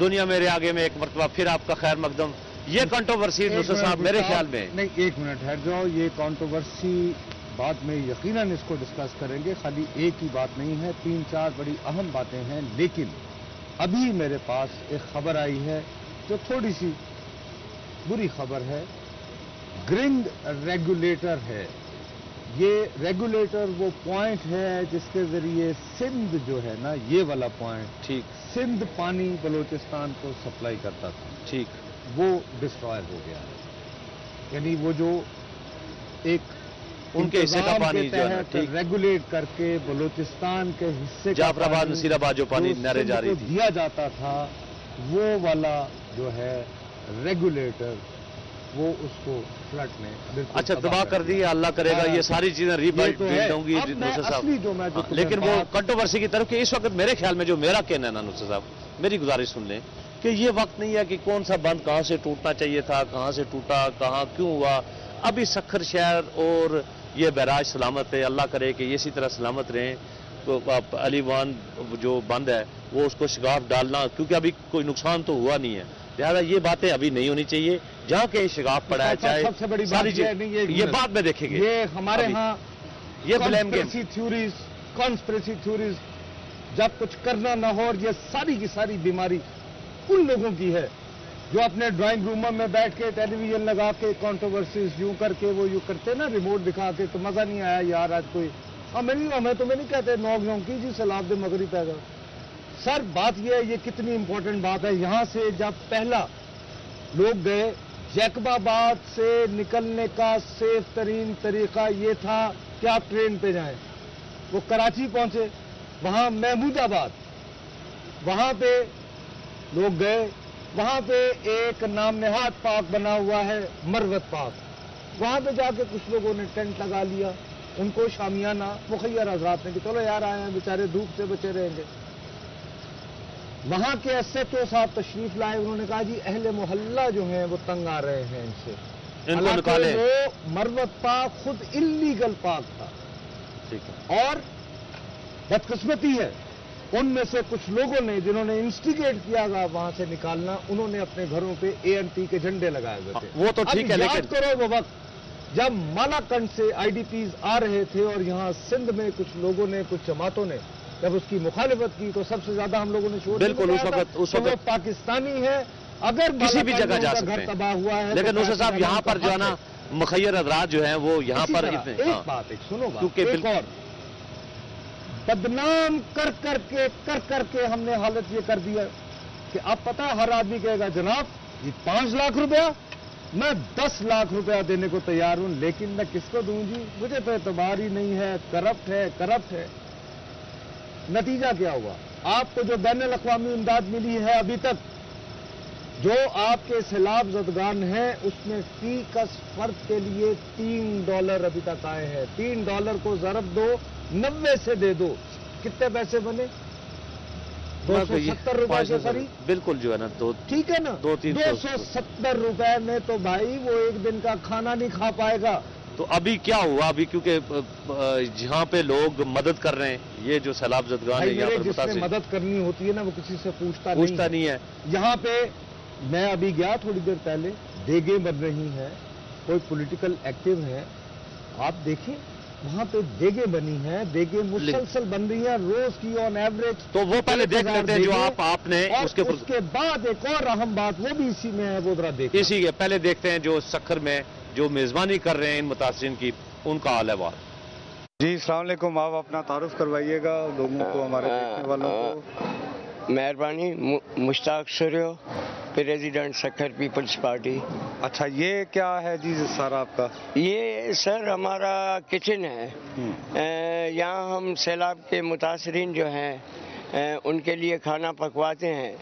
دنیا میرے آگے میں ایک مرتبہ پھر آپ کا خیر مقدم. یہ کنٹروورسی نصرت صاحب میرے خیال میں نہیں، ایک منٹ ٹھہر جاؤ. یہ کنٹروورسی بعد میں یقیناً اس کو ڈسکس کریں گے. خالی ایک ہی بات نہیں ہے، 3-4 بڑی اہم باتیں ہیں. لیکن ابھی میرے پاس ایک خبر آئی ہے جو تھوڑی سی بری خبر ہے. گرنگ ریگولیٹر ہے. یہ ریگولیٹر وہ پوائنٹ ہے جس کے ذریعے سندھ جو ہے نا، یہ والا پوائنٹ، ٹھیک سندھ پانی بلوچستان کو سپلائی کرتا تھا، ٹھیک وہ ڈسٹرائے ہو گیا ہے. یعنی وہ جو ایک ان کے حصے کا پانی جو ہے نا، ٹھیک ریگولیٹ کر کے بلوچستان کے حصے کا جعفر آباد نصیر آباد جو پانی نہریں جا رہی تھی دیا جاتا تھا، وہ والا جو ہے ریگولیٹر وہ اس کو فلٹ نے بالکل اچھا تباہ کر دی. اللہ کرے گا یہ ساری چیزیں ریبلڈ ہوں گی نصرت صاحب. لیکن وہ کنٹروورسی کی طرف کہ اس وقت میرے خیال میں جو میرا کہنا ہے نا نصرت صاحب، میری گزارش سن لیں کہ یہ وقت نہیں ہے کہ کون سا بند کہاں سے ٹوٹنا چاہیے تھا، کہاں سے ٹوٹا، کہاں کیوں ہوا. ابھی سکھر شہر اور یہ بیراج سلامت ہے، اللہ کرے کہ اسی طرح سلامت رہیں. تو علی وان جو بند ہے وہ اس کو شگاف ڈالنا، کیونکہ ابھی کوئی نقصان تو ہوا نہیں ہے، لہٰذا یہ باتیں ابھی نہیں ہونی چاہیے. جہاں کہ شگاف پڑا ہے چاہے سب سے بڑی ساری بات یہ بعد میں دیکھیں گے. یہ ہمارے ہاں یہ بلیم گیم کانسپریسی تھیوریز جب کچھ کرنا نہ ہو، اور یہ ساری کی ساری بیماری ان لوگوں کی ہے جو اپنے ڈرائنگ روموں میں بیٹھ کے ٹیلی ویژن لگا کے کانٹروورسیز یوں کر کے وہ یوں کرتے نا، ریموٹ دکھا کے، تو مزہ نہیں آیا یار آج کوئی. ہمیں تو میں نہیں کہتے نوک یوں کی جی سیلاب دے مغرب پیدا. سر بات یہ ہے، یہ کتنی امپورٹنٹ بات ہے. یہاں سے جب پہلا لوگ گئے، جیکب آباد سے نکلنے کا سیف ترین طریقہ یہ تھا کہ آپ ٹرین پہ جائیں. وہ کراچی پہنچے، وہاں محمود آباد، وہاں پہ لوگ گئے. وہاں پہ ایک نام نہاد پارک بنا ہوا ہے، مروت پارک. وہاں پہ جا کے کچھ لوگوں نے ٹینٹ لگا لیا. ان کو شامیانہ مخیر حضرات نے کہ چلو یار آئے ہیں بیچارے دھوپ سے بچے رہیں گے. وہاں کے ایس ایچ او صاحب تشریف لائے، انہوں نے کہا جی اہل محلہ جو ہیں وہ تنگ آ رہے ہیں ان سے، ان کو نکالیں. وہ مروت پارک خود انلیگل پارک تھا. اور بدقسمتی ہے ان میں سے کچھ لوگوں نے جنہوں نے انسٹیگیٹ کیا گا وہاں سے نکالنا، انہوں نے اپنے گھروں پہ ANP کے جھنڈے لگائے ہوئے تھے. وہ تو ٹھیک ہے، لیکن یاد کرو وہ وقت جب مالاکنڈ سے IDPs آ رہے تھے اور یہاں سندھ میں کچھ لوگوں نے، کچھ جماعتوں نے جب اس کی مخالفت کی تو سب سے زیادہ ہم لوگوں نے شور بالکل اس وقت وہ پاکستانی ہے. اگر کسی بھی جگہ جا سکتے گھر تباہ ہوا ہے، لیکن نصرت صاحب یہاں پر جو ہے نا مخیر حضرات جو ہیں وہ یہاں پر ایک بات ایک سنو گا، کیونکہ ایک اور بدنام کر کے ہم نے حالت یہ کر دیا کہ اب پتہ ہر آدمی کہے گا جناب یہ 5 لاکھ روپیہ، میں 10 لاکھ روپیہ دینے کو تیار ہوں، لیکن میں کس کو دوں جی، مجھے تو اعتبار ہی نہیں ہے، کرپٹ ہے. نتیجہ کیا ہوا؟ آپ کو جو بین الاقوامی امداد ملی ہے ابھی تک، جو آپ کے سیلاب زدگان ہیں اس میں فی کس فرد کے لیے $3 ابھی تک آئے ہیں. $3 کو ضرب دو 90 سے دے دو، کتنے پیسے بنے؟ 270 روپے کے قریب. بالکل جو ہے نا ٹھیک ہے نا، 270 روپے میں تو بھائی وہ ایک دن کا کھانا نہیں کھا پائے گا. تو ابھی کیا ہوا؟ ابھی کیونکہ جہاں پہ لوگ مدد کر رہے ہیں، یہ جو سیلاب زدگان ہے یہاں پر جس نے مدد کرنی ہوتی ہے نا وہ کسی سے پوچھتا نہیں ہے. یہاں پہ میں ابھی گیا تھوڑی دیر پہلے، دیگیں بن رہی ہیں، کوئی پولیٹیکل ایکٹیو ہیں، آپ دیکھیں وہاں پہ دیگیں بنی ہیں، دیگیں مسلسل بن رہی ہیں روز کی آن ایوریج. تو وہ پہلے دیکھ لیتے ہیں جو آپ نے اس کے بعد ایک اور اہم بات وہ بھی اسی میں ہے، وہ ذرا دیکھیں. اسی کے پہلے دیکھتے ہیں جو سکھر میں جو میزبانی کر رہے ہیں ان متاثرین کی، ان کا حال ہے. جی السلام علیکم، آپ اپنا تعارف کروائیے گا لوگوں کو، ہمارے دیکھنے والوں کو. مہربانی. مشتاق Saryu, president Sukkur Peoples party. اچھا یہ کیا ہے جی سارا آپ کا؟ یہ سر ہمارا کچن ہے. یہاں ہم سیلاب کے متاثرین جو ہیں ان کے لیے کھانا پکواتے ہیں.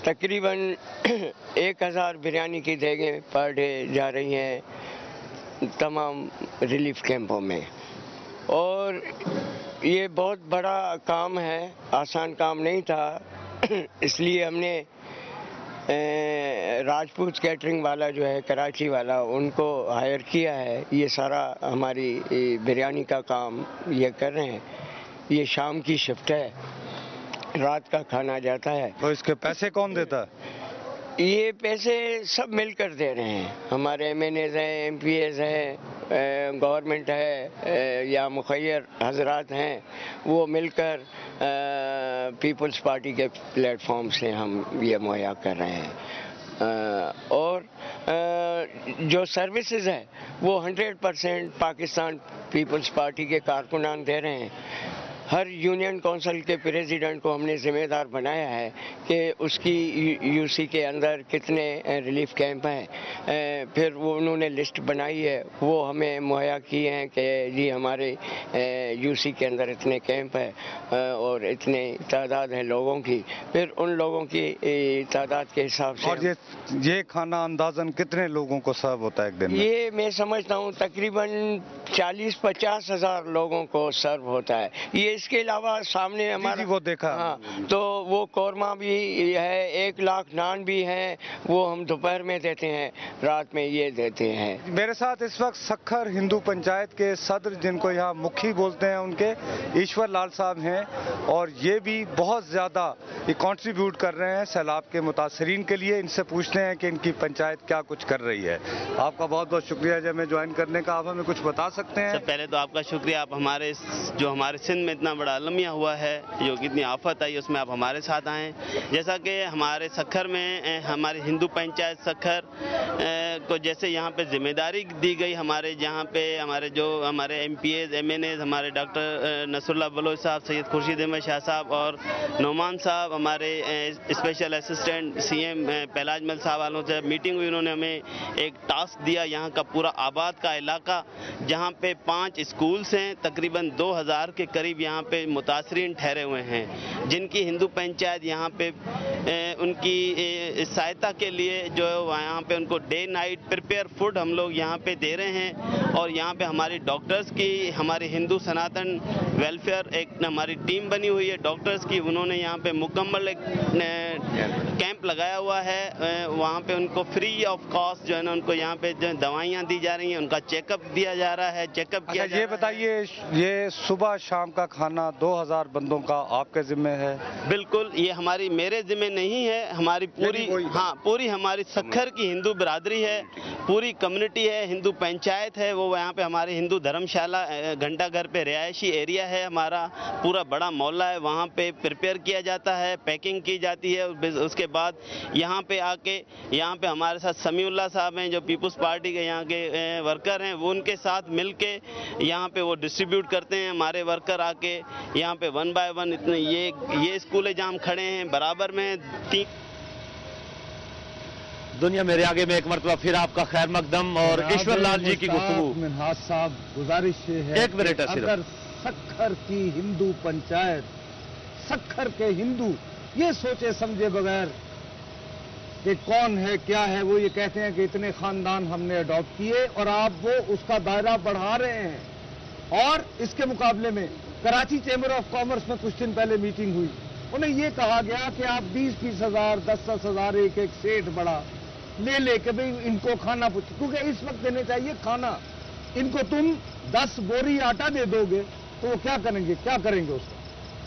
تقریباً 1000 بریانی کی دیگیں پر ڈے جا رہی ہیں تمام ریلیف کیمپوں میں، اور یہ بہت بڑا کام ہے، آسان کام نہیں تھا. اس لیے ہم نے راجپوت کیٹرنگ والا جو ہے کراچی والا ان کو ہائر کیا ہے. یہ سارا ہماری بریانی کا کام یہ کر رہے ہیں. یہ شام کی شفٹ ہے رات کا کھانا جاتا ہے. تو اس کے پیسے کون دیتا ہے؟ یہ پیسے سب مل کر دے رہے ہیں. ہمارے ایم این ایز ہیں, ایم پی ایز ہیں, گورنمنٹ ہے یا مخیر حضرات ہیں, وہ مل کر پیپلز پارٹی کے پلیٹ فارم سے ہم یہ مہیا کر رہے ہیں. اور جو سروسز ہے وہ 100% پاکستان پیپلز پارٹی کے کارکنان دے رہے ہیں. ہر یونین کونسل کے پریزیڈنٹ کو ہم نے ذمہ دار بنایا ہے کہ اس کی یو سی کے اندر کتنے ریلیف کیمپ ہیں. پھر وہ انہوں نے لسٹ بنائی ہے, وہ ہمیں مہیا کیے ہیں کہ جی ہمارے یو سی کے اندر اتنے کیمپ ہیں اور اتنے تعداد ہے لوگوں کی. پھر ان لوگوں کی تعداد کے حساب سے. اور یہ کھانا اندازاً کتنے لوگوں کو سرو ہوتا ہے ایک دن میں؟ یہ میں سمجھتا ہوں تقریباً 40-50 ہزار لوگوں کو سرو ہوتا ہے. یہ اس کے علاوہ سامنے ہمارا وہ دیکھا. ہاں, تو وہ قورمہ بھی ہے, 1 لاکھ نان بھی ہیں, وہ ہم دوپہر میں دیتے ہیں, رات میں یہ دیتے ہیں. میرے ساتھ اس وقت سکھر ہندو پنچایت کے صدر, جن کو یہاں مکھی بولتے ہیں, ان کے ایشور لال صاحب ہیں, اور یہ بھی بہت زیادہ کنٹریبیوٹ کر رہے ہیں سیلاب کے متاثرین کے لیے. ان سے پوچھتے ہیں کہ ان کی پنچایت کیا کچھ کر رہی ہے. آپ کا بہت بہت شکریہ جب ہمیں جوائن کرنے کا. آپ ہمیں کچھ بتا سکتے ہیں؟ سب پہلے تو آپ کا شکریہ, آپ ہمارے سندھ میں اتنا بڑا المیہ ہوا ہے, جو کتنی آفت آئی, اس میں آپ ہمارے ساتھ آئیں. جیسا کہ ہمارے سکھر میں ہماری ہندو پنچایت سکھر کو جیسے یہاں پہ ذمہ داری دی گئی, ہمارے جہاں پہ ہمارے M P As, M N As, ہمارے ڈاکٹر نصر اللہ بلوچ صاحب, سید خورشید احمد شاہ صاحب اور نعمان صاحب, ہمارے special assistant C M Pahlaj مل صاحب والوں سے میٹنگ ہوئی. انہوں نے ہمیں ایک ٹاسک دیا, یہاں کا پورا آباد کا علاقہ جہاں پہ 5 اسکولز ہیں, تقریباً 2000 کے قریب یہاں پہ متاثرین ٹھہرے ہوئے ہیں, جن کی ہندو پنچایت یہاں پہ ان کی سہایتا کے لیے جو یہاں پہ ان کو ڈے نائٹ پریپیئر فوڈ ہم لوگ یہاں پہ دے رہے ہیں. اور یہاں پہ ہماری ڈاکٹرز کی, ہماری ہندو سناتن ویلفیئر ایک ہماری ٹیم بنی ہوئی ہے ڈاکٹرز کی, انہوں نے یہاں پہ مکمل ایک کیمپ لگایا ہوا ہے. وہاں پہ ان کو فری آف کاسٹ جو ہے نا, ان کو یہاں پہ جو دوائیاں دی جا رہی ہیں, ان کا چیک اپ دیا جا رہا ہے, چیک اپ کیا جا رہا ہے. یہ بتائیے, یہ صبح شام کا کھانا 2000 بندوں کا آپ کے ذمہ ہے؟ بالکل, یہ میرے ذمہ نہیں ہے, ہماری پوری ہماری سکھر کی ہندو برادری ہے, پوری کمیونٹی ہے, ہندو پنچایت ہے, وہ یہاں پہ ہمارے ہندو دھرم شالہ گھنٹہ گھر پہ رہائشی ایریا ہے, ہمارا پورا بڑا محلہ ہے, وہاں پہ پریپیئر کیا جاتا ہے, پیکنگ کی جاتی ہے. اس کے بعد یہاں پہ آ کے, یہاں پہ ہمارے ساتھ سمیع اللہ صاحب ہیں جو پیپلز پارٹی کے یہاں کے ورکر ہیں, وہ ان کے ساتھ مل کے یہاں پہ وہ ڈسٹریبیوٹ کرتے ہیں. ہمارے ورکر آ کے یہاں پہ 1 by 1 اتنے یہ اسکولیں جہاں ہم کھڑے ہیں برابر میں 3 دنیا میرے آگے میں ایک مرتبہ پھر آپ کا خیر مقدم اور ایشور لال جی کی گفتگو. منہاج صاحب, گزارش ہے ایک منٹ ہے صرف, اگر سکھر کی ہندو پنچایت, سکھر کے ہندو یہ سوچے سمجھے بغیر کہ کون ہے کیا ہے, وہ یہ کہتے ہیں کہ اتنے خاندان ہم نے اڈاپٹ کیے, اور آپ وہ اس کا دائرہ بڑھا رہے ہیں. اور اس کے مقابلے میں کراچی چیمبر آف کامرس میں کچھ دن پہلے میٹنگ ہوئی, انہیں یہ کہا گیا کہ آپ 20-20 ہزار 10-10 ہزار ایک سیٹ بڑا لے کے بھئی ان کو کھانا پوچھو, کیونکہ اس وقت دینے چاہیے کھانا. ان کو تم 10 بوری آٹا دے دو گے تو وہ کیا کریں گے اس کا,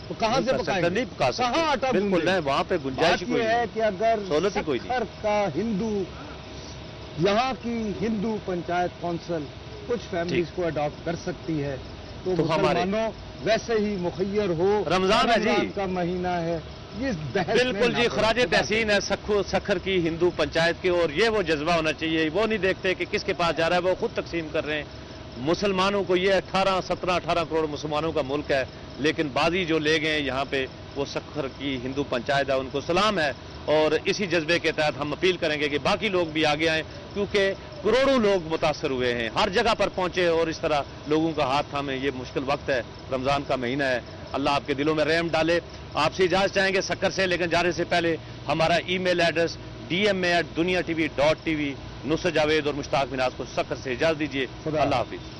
تو کہاں سے پکائیں گے, کہاں آٹا بالکل نہیں, وہاں پہ گنجائش یہ ہے کہ اگر کوئی سکھر کا ہندو, یہاں کی ہندو پنچایت کونسل کچھ فیملیز کو اڈاپٹ کر سکتی ہے تو مسلمانوں ویسے ہی مخیر ہو. رمضان ہے جی, کا مہینہ ہے, بالکل جی, خراج تحسین ہے سکھر کی ہندو پنچایت کی, اور یہ وہ جذبہ ہونا چاہیے. وہ نہیں دیکھتے کہ کس کے پاس جا رہا ہے, وہ خود تقسیم کر رہے ہیں. مسلمانوں کو یہ 17-18 کروڑ مسلمانوں کا ملک ہے, لیکن بازی جو لے گئے یہاں پہ وہ سکھر کی ہندو پنچایت ہے, ان کو سلام ہے. اور اسی جذبے کے تحت ہم اپیل کریں گے کہ باقی لوگ بھی آگے آئیں, کیونکہ کروڑوں لوگ متاثر ہوئے ہیں, ہر جگہ پر پہنچے اور اس طرح لوگوں کا ہاتھ تھامیں. یہ مشکل وقت ہے, رمضان کا مہینہ ہے, اللہ آپ کے دلوں میں رحم ڈالے. آپ سے اجازت چاہیں گے سکھر سے, لیکن جانے سے پہلے ہمارا ای میل ایڈریس dma@duniatv.tv. نصرت جاوید اور مشتاق مناز کو سکھر سے اجازت دیجیے. اللہ حافظ.